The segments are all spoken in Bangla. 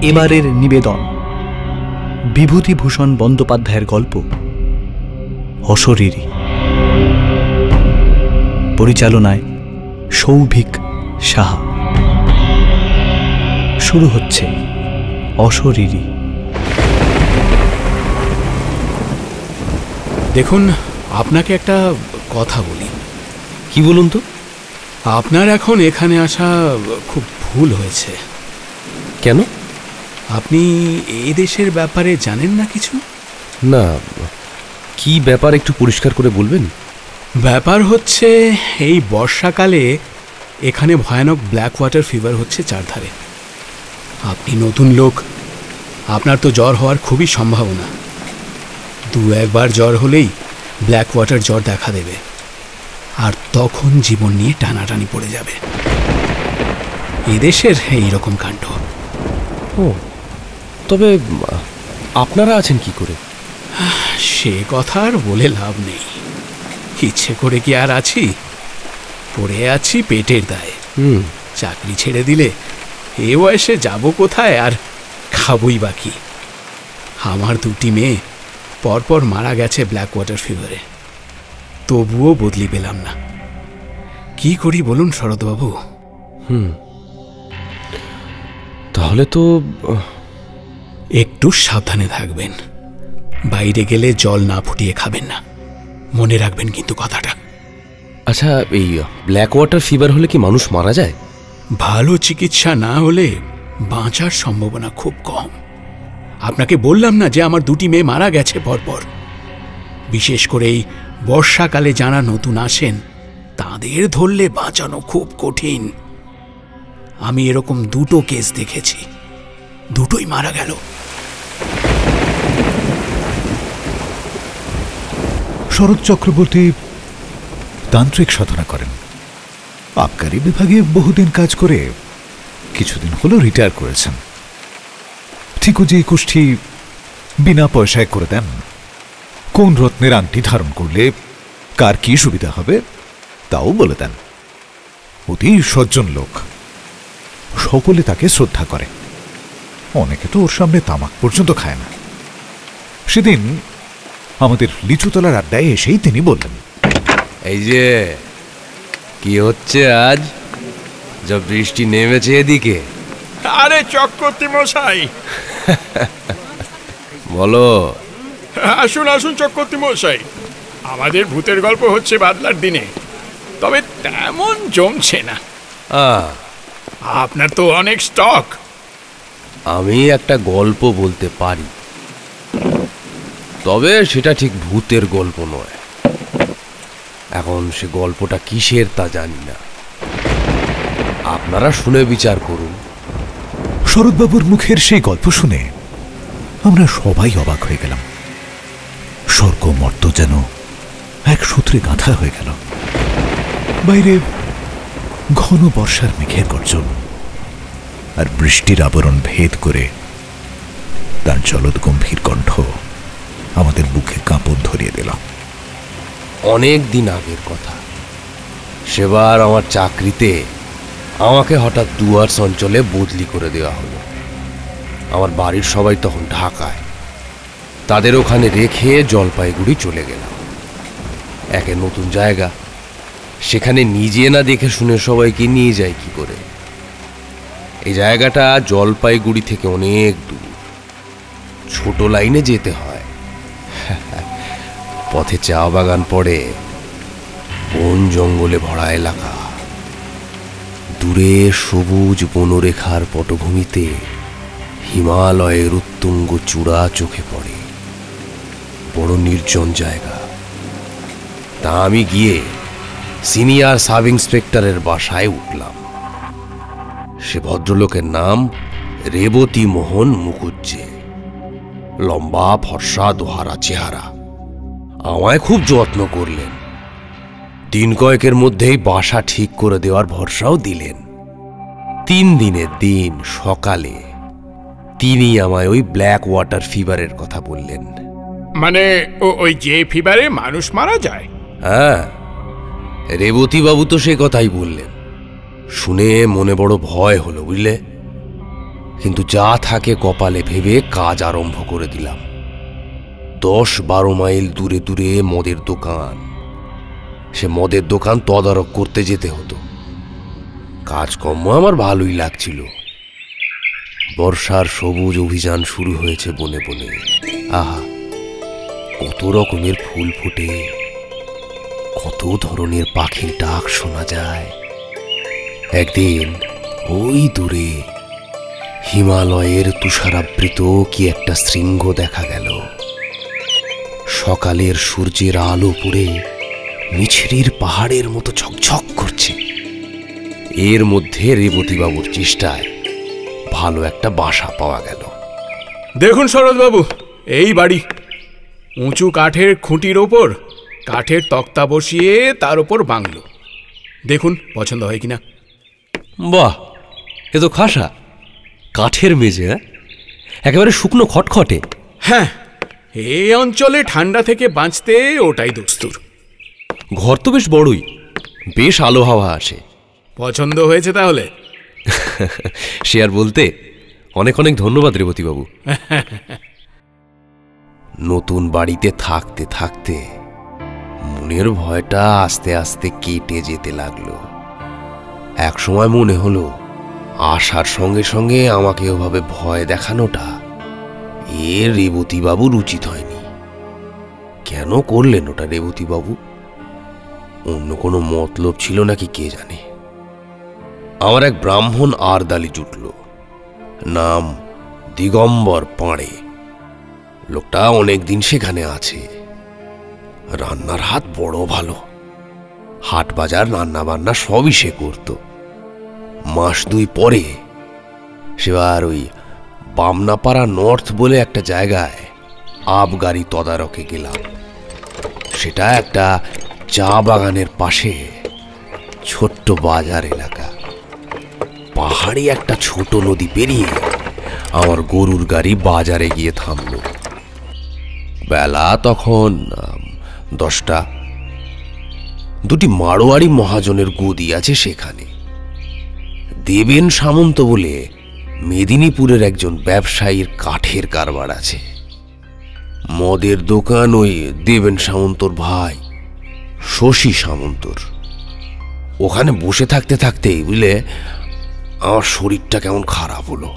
এবারের নিবেদন বিভূতিভূষণ বন্দ্যোপাধ্যায়ের গল্প অশরীরী। পরিচালনায় সৌভিক সাহা। শুরু হচ্ছে অশরীরী। দেখুন, আপনাকে একটা কথা বলি। কি বলুন তো? আপনার এখন এখানে আসা খুব ভুল হয়েছে। কেন? আপনি এই দেশের ব্যাপারে জানেন না কিছু? না, কি ব্যাপার একটু পরিষ্কার করে বলবেন? ব্যাপার হচ্ছে, এই বর্ষাকালে এখানে ভয়ানক ব্ল্যাক ওয়াটার ফিভার হচ্ছে চারধারে। আপনি নতুন লোক, আপনার তো জ্বর হওয়ার খুবই সম্ভাবনা। দু একবার জ্বর হলেই ব্ল্যাক ওয়াটার জ্বর দেখা দেবে, আর তখন জীবন নিয়ে টানাটানি পড়ে যাবে। এদেশের এইরকম কাণ্ড। ও, তবে আপনারা আছেন কি করে? সে কথা আর বলে লাভ নেই। ইচ্ছে করে কি আর আছি? পড়ে আছি পেটের দায়ে। চাকরি ছেড়ে দিলে এ বয়সে যাব কোথায়, আর খাবই বাকি। আমার দুটি মেয়ে পরপর মারা গেছে ব্ল্যাক ওয়াটার ফিভারে, তবুও বদলি পেলাম না। কি করি বলুন শরৎবাবু? তাহলে তো একটু সাবধানে থাকবেন। বাইরে গেলে জল না ফুটিয়ে খাবেন না, মনে রাখবেন কিন্তু কথাটা। আচ্ছা, এই ব্ল্যাক ওয়াটার ফিভার হলে কি মানুষ মারা যায়? ভালো চিকিৎসা না হলে বাঁচার সম্ভাবনা খুব কম। আপনাকে বললাম না যে আমার দুটি মেয়ে মারা গেছে পরপর। বিশেষ করে এই বর্ষাকালে যারা নতুন আসেন তাদের ধরলে বাঁচানো খুব কঠিন। আমি এরকম দুটো কেস দেখেছি, দুটোই মারা গেল। শরৎ চক্রবর্তী তান্ত্রিক সাধনা করেন। আবকারি বিভাগে বহুদিন কাজ করে কিছুদিন হলো রিটায়ার করেছেন। ঠিকও যে কুষ্ঠি বিনা পয়সায় করে দেন। কোন রত্নের আংটি ধারণ করলে কার কি সুবিধা হবে তাও বলে দেন। অতি সজ্জন লোক, সকলে তাকে শ্রদ্ধা করে। অনেকে তো ওর সামনে তামাক পর্যন্ত খায় না। সেদিন আমাদের লিচুতলার আড্ডায় এসেই তিনি বললেন, এই যে কি হচ্ছে আজ, যা বৃষ্টি নেমেছে এদিকে? আরে চক্রবর্তী মশাই, বলো। আসুন আসুন চক্রবর্তী মশাই, আমাদের ভূতের গল্প হচ্ছে বাদলার দিনে, তবে তেমন জমছে না। আপনার তো অনেক স্টক। আমি একটা গল্প বলতে পারি, তবে সেটা ঠিক ভূতের গল্প নয়। এখন সে গল্পটা কিসের তা জানি না, আপনারা শুনে বিচার করুন। শরৎবাবুর মুখের সেই গল্প শুনে আমরা সবাই অবাক হয়ে গেলাম। স্বর্গ মর্ত যেন এক সূত্রে গাঁথা হয়ে গেল। বাইরে ঘন বর্ষার মেঘের গর্জন, আর বৃষ্টির আবরণ ভেদ করে তার জলদ গম্ভীর কণ্ঠ আমাদের বুকে কাঁপন ধরিয়ে দিল। অনেক দিন আগের কথা। সেবার আমার চাকরিতে আমাকে হঠাৎ ডুয়ার্স অঞ্চলে বদলি করে দেওয়া হলো। আমার বাড়ির সবাই তখন ঢাকায়, তাদের ওখানে রেখে জলপাইগুড়ি চলে গেলাম। একে নতুন জায়গা, সেখানে নিজে না দেখে শুনে সবাইকে নিয়ে যায় কি করে? এই জায়গাটা জলপাইগুড়ি থেকে অনেক দূর, ছোট লাইনে যেতে হয়। পথে চা বাগান পড়ে, বন জঙ্গলে ভরা এলাকা। দূরে সবুজ বনরেখার পটভূমিতে হিমালয়ের উত্তুঙ্গ চূড়া চোখে পড়ে। বড় নির্জন জায়গা। তা আমি গিয়ে সিনিয়র সাব ইন্সপেক্টরের বাসায় উঠলাম। সে ভদ্রলোকের নাম রেবতী মোহন মুখুজ্জে। লম্বা ফর্সা দোহারা চেহারা। আমায় খুব যত্ন করলেন। দিন কয়েকের মধ্যেই বাসা ঠিক করে দেওয়ার ভরসাও দিলেন। 3 দিনের দিন সকালে তিনি আমায় ওই ব্ল্যাক ওয়াটার ফিভারের কথা বললেন। মানে ওই যে ফিভারে মানুষ মারা যায়? হ্যাঁ, রেবতী বাবু তো সে কথাই বললেন। শুনে মনে বড় ভয় হলো, বুঝলে। কিন্তু যা থাকে কপালে ভেবে কাজ আরম্ভ করে দিলাম। 10-12 মাইল দূরে দূরে মদের দোকান। সে মদের দোকান তদারক করতে যেতে হতো। কাজকর্ম আমার ভালোই লাগছিল। বর্ষার সবুজ অভিযান শুরু হয়েছে বনে বনে। আহা, কত রকমের ফুল ফোটে, কত ধরনের পাখির ডাক শোনা যায়। একদিন ওই দূরে হিমালয়ের তুষারাবৃত কি একটা শৃঙ্গ দেখা গেল। সকালের সূর্যের আলো পড়ে মিছরির পাহাড়ের মতো ঝকঝক করছে। এর মধ্যে রেবতীবাবুর চেষ্টায় ভালো একটা বাসা পাওয়া গেল। দেখুন শরৎবাবু, এই বাড়ি। উঁচু কাঠের খুঁটির ওপর কাঠের তক্তা বসিয়ে তার ওপর বাংলো। দেখুন পছন্দ হয় কিনা। বাহ, এ তো খাসা। কাঠের মেঝে, একেবারে শুকনো খটখটে। হ্যাঁ, এই অঞ্চলে ঠান্ডা থেকে বাঁচতে ওটাই দস্তুর। ঘর তো বেশ বড়ই, বেশ আলো হাওয়া আসে। পছন্দ হয়েছে তাহলে? সে আর বলতে। অনেক অনেক ধন্যবাদ রেবতীবাবু। নতুন বাড়িতে থাকতে থাকতে মনের ভয়টা আস্তে আস্তে কেটে যেতে লাগলো। এক সময় মনে হলো আসার সঙ্গে সঙ্গে আমাকে ওভাবে ভয় দেখানোটা রেবতীবাবুর উচিত হয়নি। কেন করলেন ওটা রেবতীবাবু? অন্য কোনো মতলব ছিল নাকি কে জানে। আমার এক ব্রাহ্মণ আরদালি জুটল, নাম দিগম্বর পাঁড়ে। লোকটা অনেকদিন সেখানে আছে। রান্নার হাত বড় ভালো। হাট বাজার রান্না বান্না সবই সে করত। মাস 2 পরে সেবার ওই বামনাপাড়া নর্থ বলে একটা জায়গায় আবগারি তদারকে গেলাম। সেটা একটা চা বাগানের পাশে ছোট্ট বাজার এলাকা। পাহাড়ি একটা ছোট নদী পেরিয়ে আমার গরুর গাড়ি বাজারে গিয়ে থামল। বেলা তখন 10টা। 2টি মারোয়ারি মহাজনের গদি আছে সেখানে। দেবেন সামন্ত বলে মেদিনীপুরের একজন ব্যবসায়ীর কাঠের কারবার আছে। মদের দোকান ওই দেবেন সামন্তর ভাই শশী সামন্তর। ওখানে বসে থাকতে থাকতেই বুঝলে আমার শরীরটা কেমন খারাপ হলো,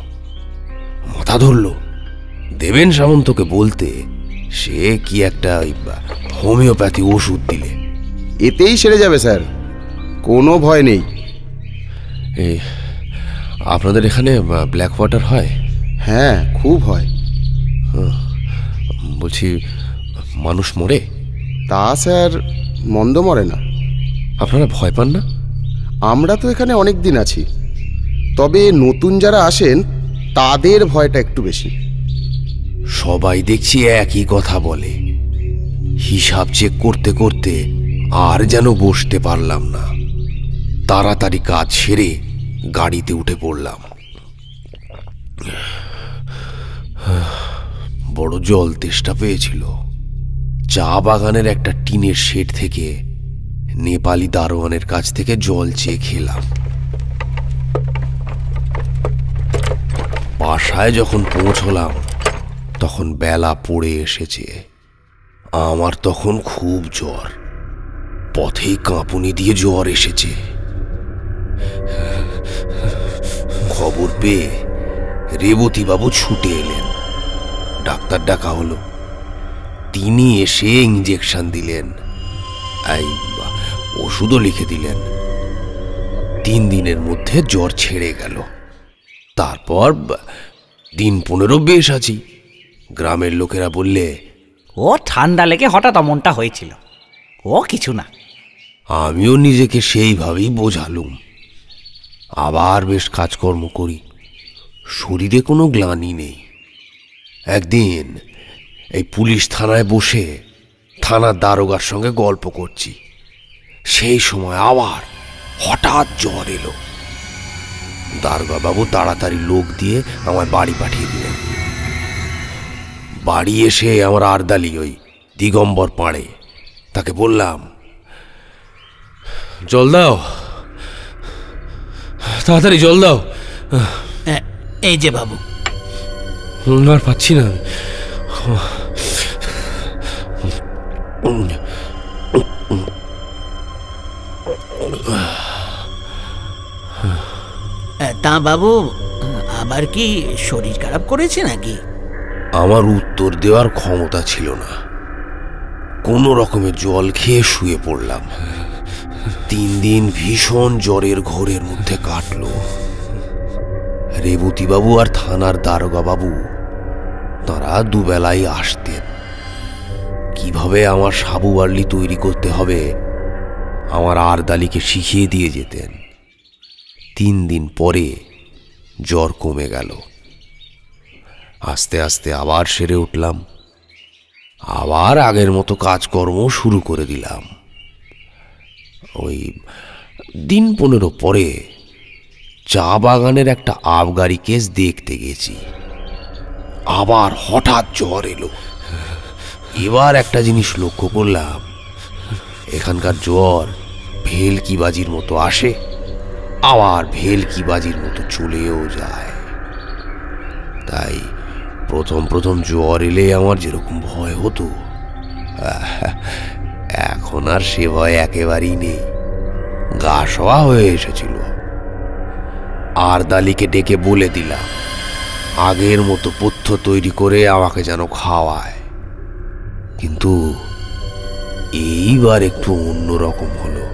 মাথা ধরল। দেবেন সামন্তকে বলতে সে কি একটা হোমিওপ্যাথি ওষুধ দিলে। এতেই সেরে যাবে স্যার, কোনো ভয় নেই। এই আপনাদের এখানে ব্ল্যাক ওয়াটার হয়? হ্যাঁ, খুব হয়। বলছি, মানুষ মরে? তা স্যার, মন্দ মরে না। আপনারা ভয় পান না? আমরা তো এখানে অনেক দিন আছি, তবে নতুন যারা আসেন তাদের ভয়টা একটু বেশি। সবাই দেখছি একই কথা বলে। হিসাব চেক করতে করতে আর যেন বসতে পারলাম না। তাড়াতাড়ি কাজ সেরে গাড়িতে উঠে পড়লাম। বড় জল তেষ্টা পেয়েছিল। চা বাগানের একটা টিনের শেড থেকে নেপালি দারোয়ানের কাছ থেকে জল চেয়ে খেলাম। বাসায় যখন পৌঁছলাম তখন বেলা পড়ে এসেছে। আমার তখন খুব জ্বর, পথেই কাঁপুনি দিয়ে জ্বর এসেছে। খবর পেয়ে রেবতীবাবু ছুটে এলেন। ডাক্তার ডাকা হলো। তিনি এসে ইঞ্জেকশন দিলেন, ওষুধও লিখে দিলেন। 3 দিনের মধ্যে জ্বর ছেড়ে গেল। তারপর দিন 15 বেশ আছি। গ্রামের লোকেরা বললে ও ঠান্ডা লেগে হঠাৎ অমনটা হয়েছিল, ও কিছু না। আমিও নিজেকে সেইভাবেই বোঝালুম। আবার বেশ কাজকর্ম করি, শরীরে কোনো গ্লানি নেই। একদিন এই পুলিশ থানায় বসে থানার দারোগার সঙ্গে গল্প করছি। সেই সময় আবার হঠাৎ জ্বর এলো। দারোগা বাবু তাড়াতাড়ি লোক দিয়ে আমার বাড়ি পাঠিয়ে দিলেন। বাড়ি এসে আমার আরদালি ওই দিগম্বর পাড়ে, তাকে বললাম, জল দাও, তাড়াতাড়ি জল দাও। এই যে বাবু। আর পাচ্ছি না। তা বাবু, আবার কি শরীর খারাপ করেছে নাকি? আমার উত্তর দেওয়ার ক্ষমতা ছিল না। কোনো রকমের জল খেয়ে শুয়ে পড়লাম। 3 দিন ভীষণ জ্বরের ঘোরের মধ্যে কাটলো। রেবতীবাবু আর থানার দারোগা বাবু তারা দুবেলাই আসতেন। কিভাবে আমার সাবু বার্লি তৈরি করতে হবে আমার আরদালিকে শিখিয়ে দিয়ে যেতেন। 3 দিন পরে জ্বর কমে গেল। আস্তে আস্তে আবার সেরে উঠলাম। আবার আগের মতো কাজকর্ম শুরু করে দিলাম। ওই দিন 15 পরে চা বাগানের একটা আবগারি কেস দেখতে গেছি। আবার হঠাৎ জ্বর এলো। এবার একটা জিনিস লক্ষ্য করলাম, এখানকার জ্বর ভেলকিবাজির মতো আসে, আবার ভেলকিবাজির মতো চলেও যায়। তাই প্রথম জ্বর এলে আমার যেরকম ভয় হতো, এখন আর সে ভয় একেবারেই নেই। গা শোয়া হয়ে এসেছিল। আরদালিকে ডেকে বলে দিলাম আগের মতো পথ্য তৈরি করে আমাকে যেন খাওয়ায়। কিন্তু এইবার একটু অন্যরকম হলো।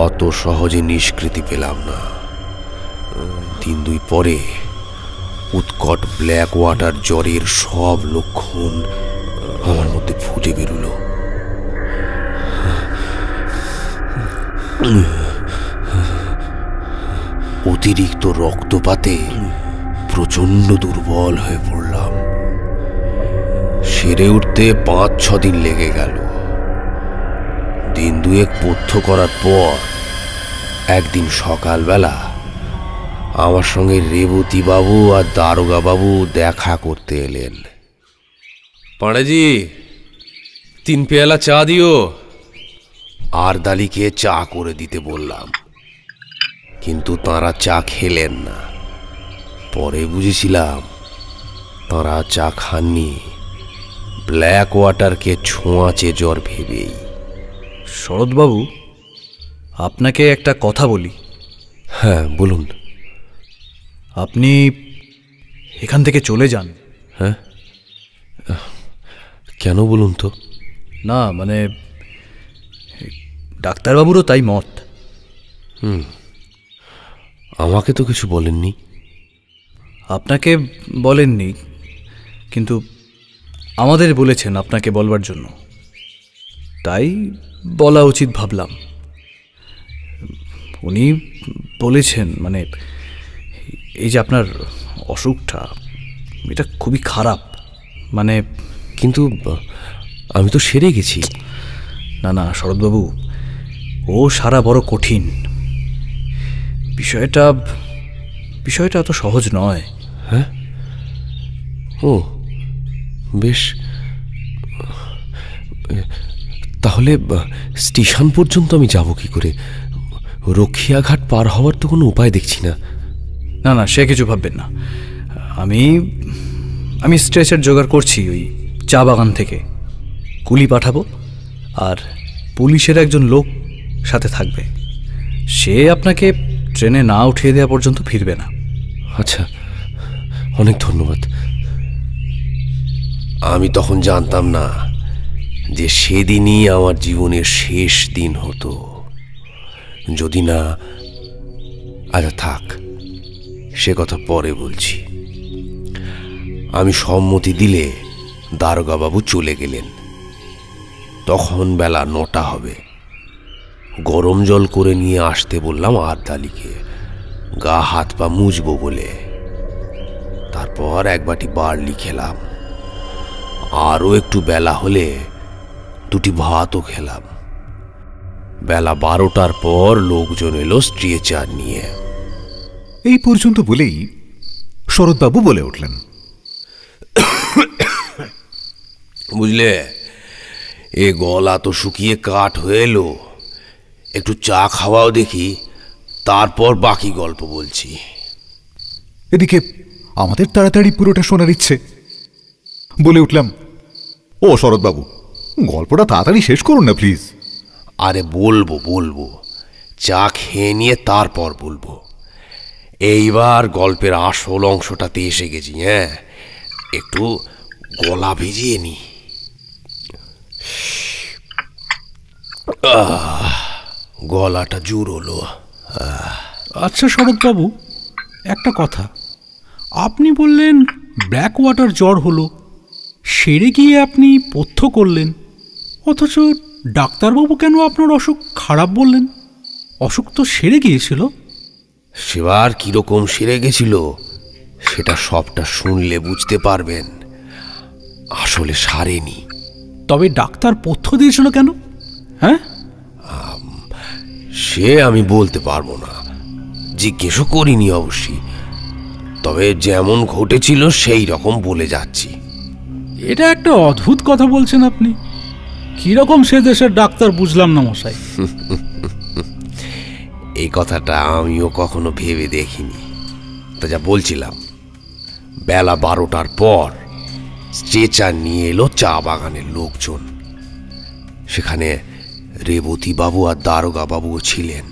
অত সহজে নিষ্কৃতি পেলাম না। 3-2 পরে উৎকট ব্ল্যাক ওয়াটার জ্বরের সব লক্ষণ আমার মধ্যে ফুটে বেরোলো। অতিরিক্ত রক্তপাতে প্রচন্ড দুর্বল হয়ে পড়লাম। সেরে উঠতে 5-6 দিন লেগে গেল। 1-2 পথ্য করার পর একদিন সকালবেলা আমার সঙ্গে রেবতী বাবু আর দারোগা বাবু দেখা করতে এলেন। পাঁড়াজি, 3 পেয়ালা চা দিও। আরদালিকে চা করে দিতে বললাম, কিন্তু তাঁরা চা খেলেন না। পরে বুঝেছিলাম তাঁরা চা খাননি ব্ল্যাক ওয়াটারকে ছোঁয়াচে জ্বর ভেবেই। শরৎবাবু, আপনাকে একটা কথা বলি। হ্যাঁ, বলুন। আপনি এখান থেকে চলে যান। হ্যাঁ, কেন বলুন তো? না মানে ডাক্তারবাবুরও তাই মত। আমাকে তো কিছু বলেননি। আপনাকে বলেননি, কিন্তু আমাদের বলেছেন আপনাকে বলবার জন্য, তাই বলা উচিত ভাবলাম। উনি বলেছেন মানে এই যে আপনার অসুখটা, এটা খুবই খারাপ। মানে কিন্তু আমি তো সেরে গেছি। না না শরৎবাবু, ও সারা বড় কঠিন। বিষয়টা এত সহজ নয়। হ্যাঁ, ও বেশ। তাহলে স্টেশন পর্যন্ত আমি যাব কি করে? রক্ষিয়াঘাট পার হওয়ার তো কোনো উপায় দেখছি না। না না, সে কিছু ভাববেন না। আমি স্ট্রেচার জোগাড় করছি ওই চা বাগান থেকে। কুলি পাঠাবো, আর পুলিশের একজন লোক সাথে থাকবে। সে আপনাকে ট্রেনে না উঠিয়ে দেওয়া পর্যন্ত ফিরবে না। আচ্ছা, অনেক ধন্যবাদ। আমি তখন জানতাম না যে সেদিনই আমার জীবনের শেষ দিন হতো। যদি না, আচ্ছা থাক, সে কথা পরে বলছি। আমি সম্মতি দিলে দারোগাবাবু চলে গেলেন। তখন বেলা 9টা হবে। গরম জল করে নিয়ে আসতে বললাম আরদালিকে, গা হাত পা মুছবো বলে। তারপর 1 বাটি বার্লি খেলাম। আরও একটু বেলা হলে 2টি ভাতও খেলাম। বেলা 12টার পর লোকজন এলো স্ট্রেচার নিয়ে। এই পর্যন্ত বলেই শরৎবাবু বলে উঠলেন, বুঝলে, এ গলা তো শুকিয়ে কাঠ হয়ে এলো। একটু চা খাওয়াও দেখি, তারপর বাকি গল্প বলছি। এদিকে আমাদের তাড়াতাড়ি পুরোটা শোনার ইচ্ছে। বলে উঠলাম, ও শরৎবাবু, গল্পটা তাড়াতাড়ি শেষ করুন না প্লিজ। আরে বলবো বলবো, চা খেয়ে নিয়ে তারপর বলবো। এইবার গল্পের আসল অংশটাতে এসে গেছি। হ্যাঁ, একটু গলা ভিজিয়ে নি। গলাটা জুড়োলো। আচ্ছা শরৎবাবু, একটা কথা, আপনি বললেন ব্ল্যাক ওয়াটার জ্বর হলো, সেরে গিয়ে আপনি পথ্য করলেন, অথচ ডাক্তারবাবু কেন আপনার অসুখ খারাপ বললেন? অসুখ তো সেরে গিয়েছিল। সেবার কিরকম সেরে গেছিল সেটা সবটা শুনলে বুঝতে পারবেন। আসলে সারেনি। তবে ডাক্তার পথ্য দিয়েছিল কেন? হ্যাঁ, সে আমি বলতে পারবো না, জিজ্ঞেসও করিনি অবশ্যই। তবে যেমন ঘটেছিল সেই রকম বলে যাচ্ছি। এটা একটা অদ্ভুত কথা বলছেন আপনি। কিরকম সে দেশের ডাক্তার বুঝলাম না মশাই। এই কথাটা আমিও কখনো ভেবে দেখিনি। তা যা বলছিলাম, বেলা 12টার পর স্ট্রেচার নিয়ে এলো চা বাগানের লোকজন। সেখানে রেবতী বাবু আর দারোগা বাবুও ছিলেন।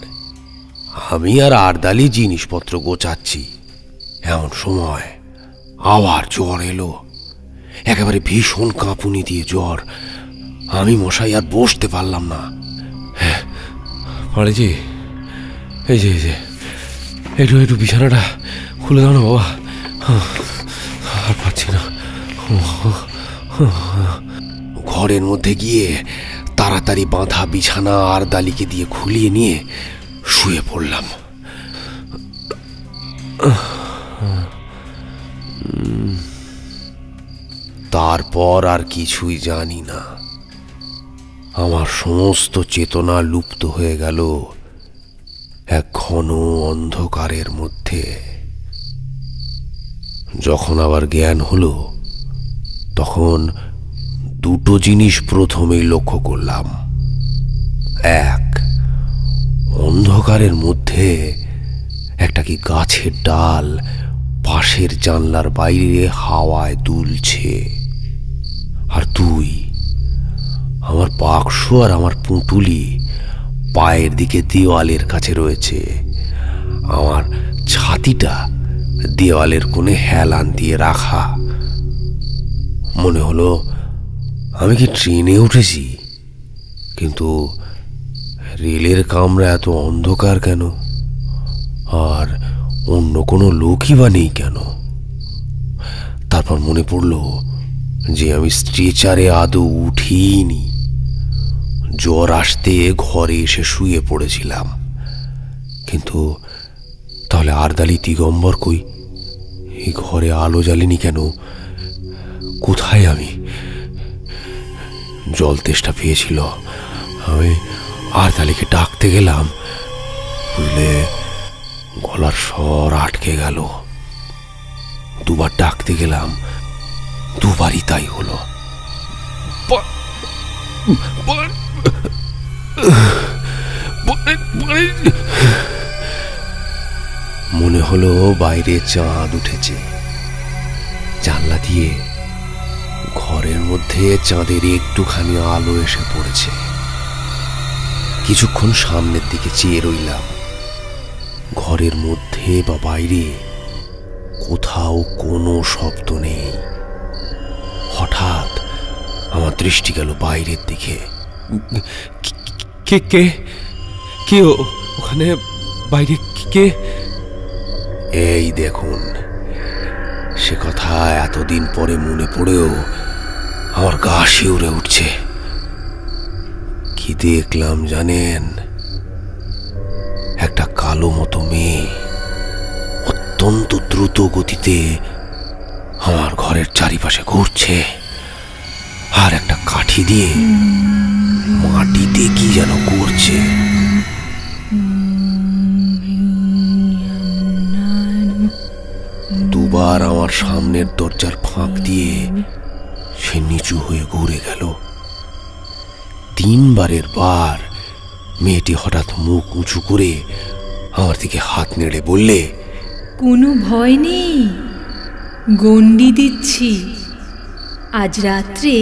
আমি আর আরদালি জিনিসপত্র গোছাচ্ছি, এমন সময় আবার জ্বর এলো। একেবারে ভীষণ কাঁপুনি দিয়ে জ্বর। আমি মশাই আর বসতে পারলাম না। আরে জি, এই যে একটু একটু বিছানাটা খুলে দাও না বাবা, আর পাচ্ছি না। ঘরের মধ্যে গিয়ে তাড়াতাড়ি বাঁধা বিছানা আরদালিকে দিয়ে খুলিয়ে নিয়ে শুয়ে পড়লাম। তারপর আর কিছুই জানি না। আমার সমস্ত চেতনা লুপ্ত হয়ে গেল এক ঘন অন্ধকারের মধ্যে। যখন আবার জ্ঞান হলো, তখন দুটো জিনিস প্রথমেই লক্ষ্য করলাম। এক, অন্ধকারের মধ্যে একটা কি গাছের ডাল পাশের জানলার বাইরে হাওয়ায় দুলছে। আর দুই, আমার বাক্স আর আমার পুঁটুলি পায়ের দিকে দেওয়ালের কাছে রয়েছে। আমার ছাতিটা দেওয়ালের কোণে হেলান দিয়ে রাখা। মনে হলো আমি কি ট্রেনে উঠেছি? কিন্তু রেলের কামরা এত অন্ধকার কেন? আর অন্য কোনো লোকই বা নেই কেন? তারপর মনে পড়ল যে আমি স্ট্রেচারে আদৌ উঠিনি। জ্বর আসতে ঘরে এসে শুয়ে পড়েছিলাম। কিন্তু তাহলে আরদালি দিগম্বর কই? এই ঘরে আলো জ্বালেনি কেন? কোথায় আমি? জল তেষ্টা পেয়েছিল। আমি আরদালিকে ডাকতে গেলাম, বুঝলে গলার স্বর আটকে গেল। দুবার ডাকতে গেলাম, দুবারই তাই হলো। মনে হলো বাইরে চাঁদ উঠেছে। জানলা দিয়ে ঘরের মধ্যে চাঁদের একটুখানি আলো এসে পড়েছে। কিছুক্ষণ সামনের দিকে চেয়ে রইলাম। ঘরের মধ্যে বা বাইরে কোথাও কোনো শব্দ নেই। হঠাৎ আমার দৃষ্টি গেল বাইরের দিকে। কে কে কে ওখানে বাইরে? কে? এই দেখুন, সে কথা এতদিন পরে মনে পড়েও আমার গা শিউরে উঠছে। কি দেখলাম জানেন? একটা কালো মতো মেয়ে অত্যন্ত দ্রুত গতিতে আমার ঘরের চারিপাশে ঘুরছে, আর একটা কাঠি দিয়ে মাটিতে কি যেন করছে। দুবার আমার সামনের দরজার ফাঁক দিয়ে সে নিচু হয়ে ঘুরে গেল। তিনবারের বার মেয়েটি হঠাৎ মুখ উঁচু করে আমার দিকে হাত নেড়ে বললে, কোনো ভয় নেই, গণ্ডি দিচ্ছি। আজ রাত্রে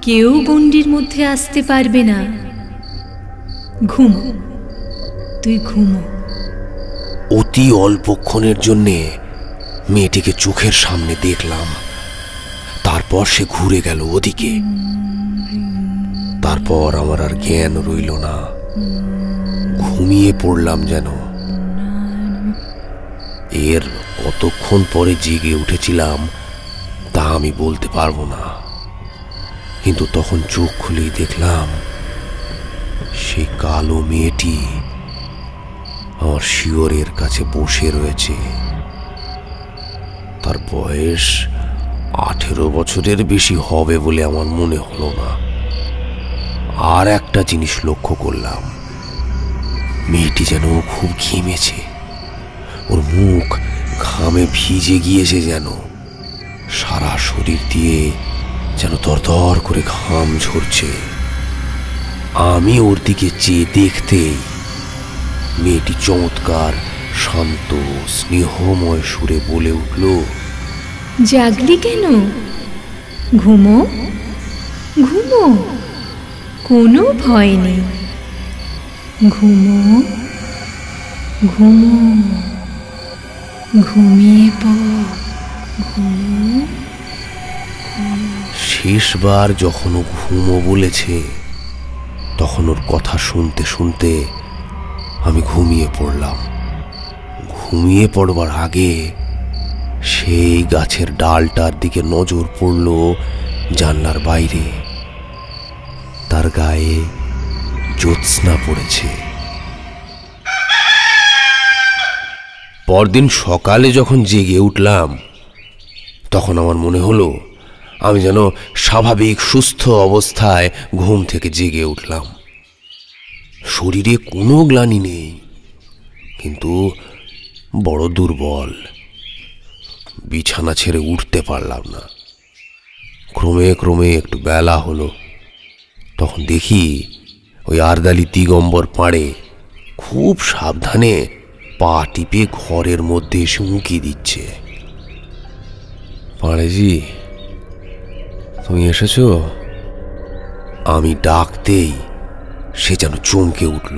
কেউ গণ্ডির মধ্যে আসতে পারবে না। ঘুমো, তুই ঘুমো। অতি অল্পক্ষণের জন্যে মেয়েটিকে চোখের সামনে দেখলাম, তারপর সে ঘুরে গেল ওদিকে। তারপর আমার আর জ্ঞান রইল না, ঘুমিয়ে পড়লাম যেন। এর কতক্ষণ পরে জেগে উঠেছিলাম তা আমি বলতে পারবো না, কিন্তু তখন চোখ খুলেই দেখলাম সেই কালো মেয়েটি আমার শিয়রের কাছে বসে রয়েছে। তার বয়স 18 বছরের বেশি হবে বলে আমার মনে হলো না। আর একটা জিনিস লক্ষ্য করলাম, মেয়েটি যেন খুব ঘেমেছে, ওর মুখ ঘামে ভিজে গিয়েছে, যেন সারা শরীর দিয়ে যেন দরদর করে ঘাম ঝরছে। আমি ওর দিকে চেয়ে দেখতেই মেয়েটি চমৎকার শান্ত স্নেহময় সুরে বলে উঠল, জাগলি কেন? ঘুমো, ঘুমো, কোনো ভয় নেই। ঘুমো, ঘুমো, ঘুমিয়ে পড়, ঘুমো। শেষবার যখন ও ঘুমো বলেছে, তখন ওর কথা শুনতে শুনতে আমি ঘুমিয়ে পড়লাম। ঘুমিয়ে পড়বার আগে সেই গাছের ডালটার দিকে নজর পড়ল জানলার বাইরে। তার গায়ে জ্যোৎস্না পড়েছে। পরদিন সকালে যখন জেগে উঠলাম, তখন আমার মনে হলো আমি যেন স্বাভাবিক সুস্থ অবস্থায় ঘুম থেকে জেগে উঠলাম। শরীরে কোনো গ্লানি নেই, কিন্তু বড় দুর্বল। বিছানা ছেড়ে উঠতে পারলাম না। ক্রমে ক্রমে একটু বেলা হলো, তখন দেখি ওই আরদালি দিগম্বর পাড়ে খুব সাবধানে পা টিপে ঘরের মধ্যে এসে উঁকি দিচ্ছে। পাড়েজি, তুমি এসেছো? আমি ডাকতেই সে যেন চমকে উঠল,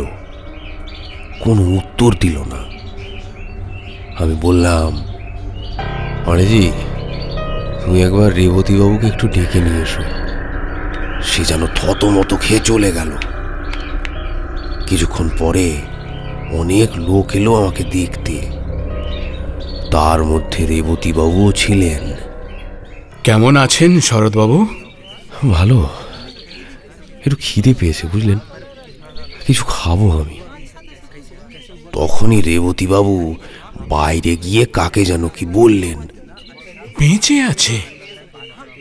কোনো উত্তর দিল না। আমি বললাম, পাড়েজি, তুমি একবার রেবতীবাবুকে একটু ডেকে নিয়ে এসো। সে যেন থতমত খেয়ে চলে গেল। কিছুক্ষণ পরে অনেক লোক এলো আমাকে দেখতে, তার মধ্যে রেবতীবাবুও ছিলেন। কেমন আছেন শরৎবাবু? ভালো, একটু খিদে পেয়েছে বুঝলেন, কিছু খাবো আমি। তখনই রেবতীবাবু বাইরে গিয়ে কাকে যেন কি বললেন। বেঁচে আছে?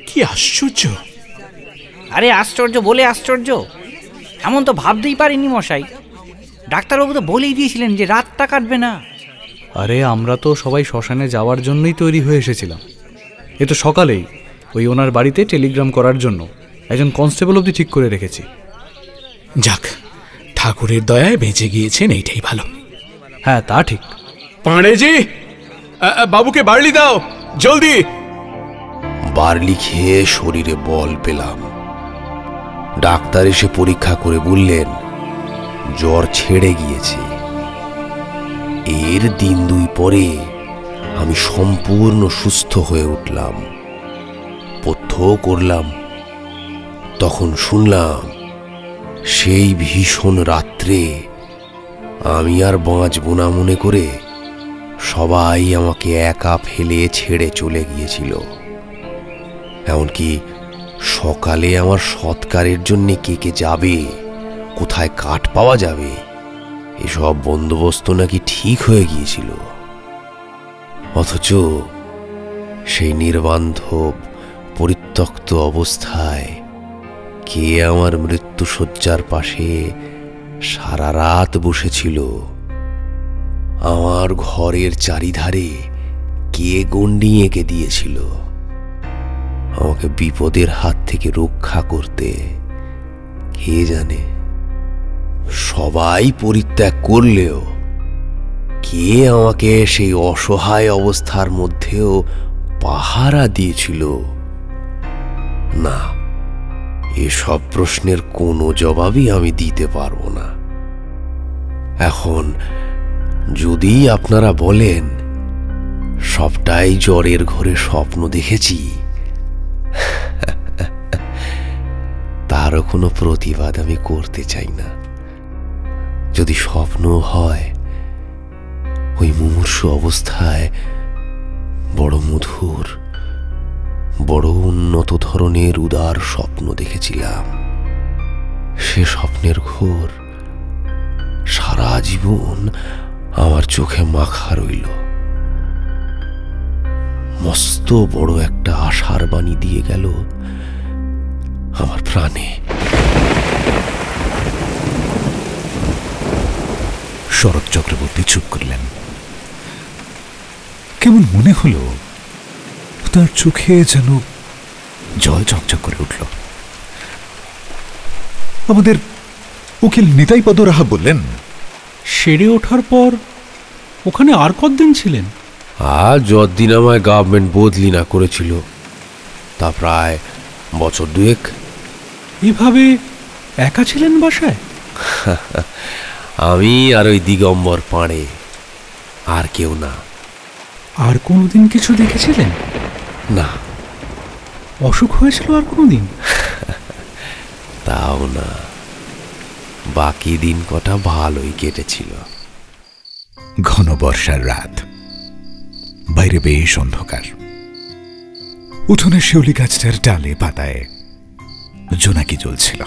কি আশ্চর্য! আরে আশ্চর্য বলে আশ্চর্য, এমন তো ভাবতেই পারিনি মশাই। ডাক্তারবাবু তো বলেই দিয়েছিলেন যে রাতটা কাটবে না। আরে আমরা তো সবাই শ্মশানে যাওয়ার জন্যই তৈরি হয়ে এসেছিলাম। এ তো সকালেই ওই ওনার বাড়িতে টেলিগ্রাম করার জন্য একজন কনস্টেবল অবধি ঠিক করে রেখেছি। যাক, ঠাকুরের দয়ায় বেঁচে গিয়েছেন, এইটাই ভালো। হ্যাঁ, তা ঠিক। পাঁড়েজি, বাবুকে বার্লি দাও জলদি। বার্লি খেয়ে শরীরে বল পেলাম। ডাক্তার এসে পরীক্ষা করে বললেন জ্বর ছেড়ে গিয়েছে। এর দিন দুই পরে আমি সম্পূর্ণ সুস্থ হয়ে উঠলাম, পথ্য করলাম। তখন শুনলাম সেই ভীষণ রাত্রে আমি আর বাঁচব না মনে করে সবাই আমাকে একা ফেলে ছেড়ে চলে গিয়েছিল। এমনকি সকালে আমার সৎকারের জন্য কে কে যাবে, কোথায় কাঠ পাওয়া যাবে, এসব বন্দোবস্ত নাকি ঠিক হয়ে গিয়েছিল। অথচ সেই নির্বান্ধব পরিত্যক্ত অবস্থায় কে আমার মৃত্যুশয্যার পাশে সারা রাত বসেছিল? আমার ঘরের চারিধারে কে গণ্ডি এঁকে দিয়েছিল আমাকে বিপদের হাত থেকে রক্ষা করতে? কে জানে। সবাই পরিত্যাগ করলেও কে আমাকে সেই অসহায় অবস্থার মধ্যেও পাহারা দিয়েছিল? না, এসব প্রশ্নের কোনো জবাবই আমি দিতে পারবো না। এখন যদি আপনারা বলেন সবটাই জ্বরের ঘরে স্বপ্ন দেখেছি, তারও কোনো প্রতিবাদ আমি করতে চাই না। যদি স্বপ্ন হয়, ওই মুমূর্ষু অবস্থায় বড় মধুর, বড় উন্নত ধরনের উদার স্বপ্ন দেখেছিলাম। সে স্বপ্নের ঘোর সারা জীবন আমার চোখে মাখা রইল। মস্ত বড় একটা আশার বাণী দিয়ে গেল আমার প্রাণে। শরৎ চক্রবর্তী চুপ করলেন। কেমন মনে হলো তার চোখে যেন জল চকচক করে উঠল। আমাদের উকিল নিতাইপদ রাহা বললেন, সেরে ওঠার পর ওখানে আর কতদিন ছিলেন? আর যতদিন আমায় গভর্নমেন্ট বদলি না করেছিল, তা প্রায় বছর দুয়েক। এভাবে একা ছিলেন বাসায়? আমি আর ওই দিগম্বর পাড়ে, আর কেউ না। আর কোনোদিন কিছু দেখেছিলেন? না। অসুখ হয়েছিল আর কোনোদিন? তাও না, বাকি দিন কটা ভালোই কেটেছিল। ঘন বর্ষার রাত, বাইরে বেশ অন্ধকার। উঠোনে শিউলি গাছটার ডালে পাতায় জোনাকি জ্বলছিল।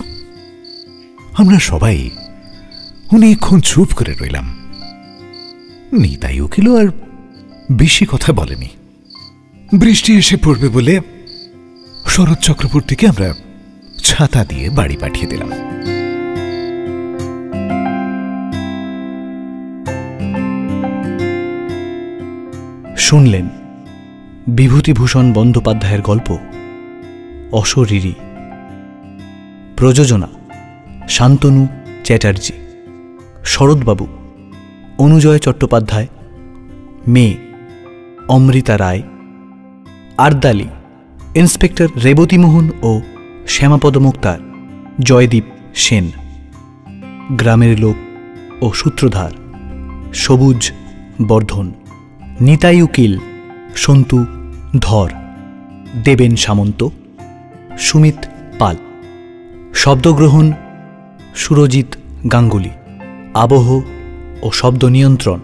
আমরা সবাই অনেকক্ষণ চুপ করে রইলাম। নিতাই উকিল আর বেশি কথা বলেনি। বৃষ্টি এসে পড়বে বলে শরৎ চক্রবর্তীকে আমরা ছাতা দিয়ে বাড়ি পাঠিয়ে দিলাম। শুনলেন বিভূতিভূষণ বন্দ্যোপাধ্যায়ের গল্প অশরীরী। প্রযোজনা শান্তনু চ্যাটার্জি, শরৎবাবু অনুজয় চট্টোপাধ্যায়, মেয়ে অমৃতা রায়, আরদালি ইন্সপেক্টর রেবতীমোহন ও শ্যামাপদ মুক্তার জয়দীপ সেন, গ্রামের লোক ও সূত্রধার সবুজ বর্ধন, নিতাই উকিল সন্তু ধর, দেবেন সামন্ত, সুমিত পাল, শব্দগ্রহণ সুরজিৎ গাঙ্গুলি, আবহ ও শব্দ নিয়ন্ত্রণ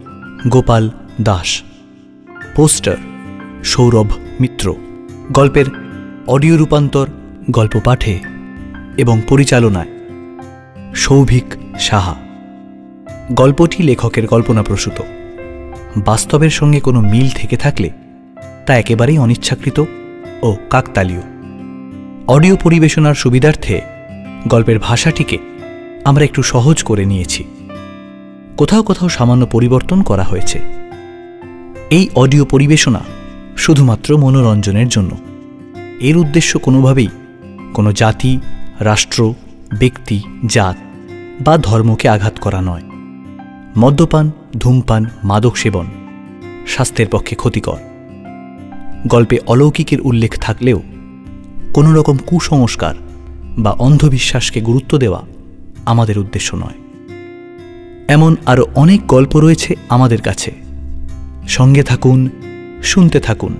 গোপাল দাস, পোস্টার সৌরভ মিত্র, গল্পের অডিও রূপান্তর, গল্প পাঠে এবং পরিচালনায় সৌভিক সাহা। গল্পটি লেখকের কল্পনাপ্রসূত। বাস্তবের সঙ্গে কোনো মিল থেকে থাকলে তা একেবারেই অনিচ্ছাকৃত ও কাকতালীয়। অডিও পরিবেশনার সুবিধার্থে গল্পের ভাষাটিকে আমরা একটু সহজ করে নিয়েছি। কোথাও কোথাও সামান্য পরিবর্তন করা হয়েছে। এই অডিও পরিবেশনা শুধুমাত্র মনোরঞ্জনের জন্য। এর উদ্দেশ্য কোনোভাবেই কোনো জাতি, রাষ্ট্র, ব্যক্তি, জাত বা ধর্মকে আঘাত করা নয়। মদ্যপান, ধূমপান, মাদক সেবন স্বাস্থ্যের পক্ষে ক্ষতিকর। গল্পে অলৌকিকের উল্লেখ থাকলেও কোনো রকম কুসংস্কার বা অন্ধবিশ্বাসকে গুরুত্ব দেওয়া আমাদের উদ্দেশ্য নয়। এমন আরও অনেক গল্প রয়েছে আমাদের কাছে। সঙ্গে থাকুন, শুনতে থাকুন।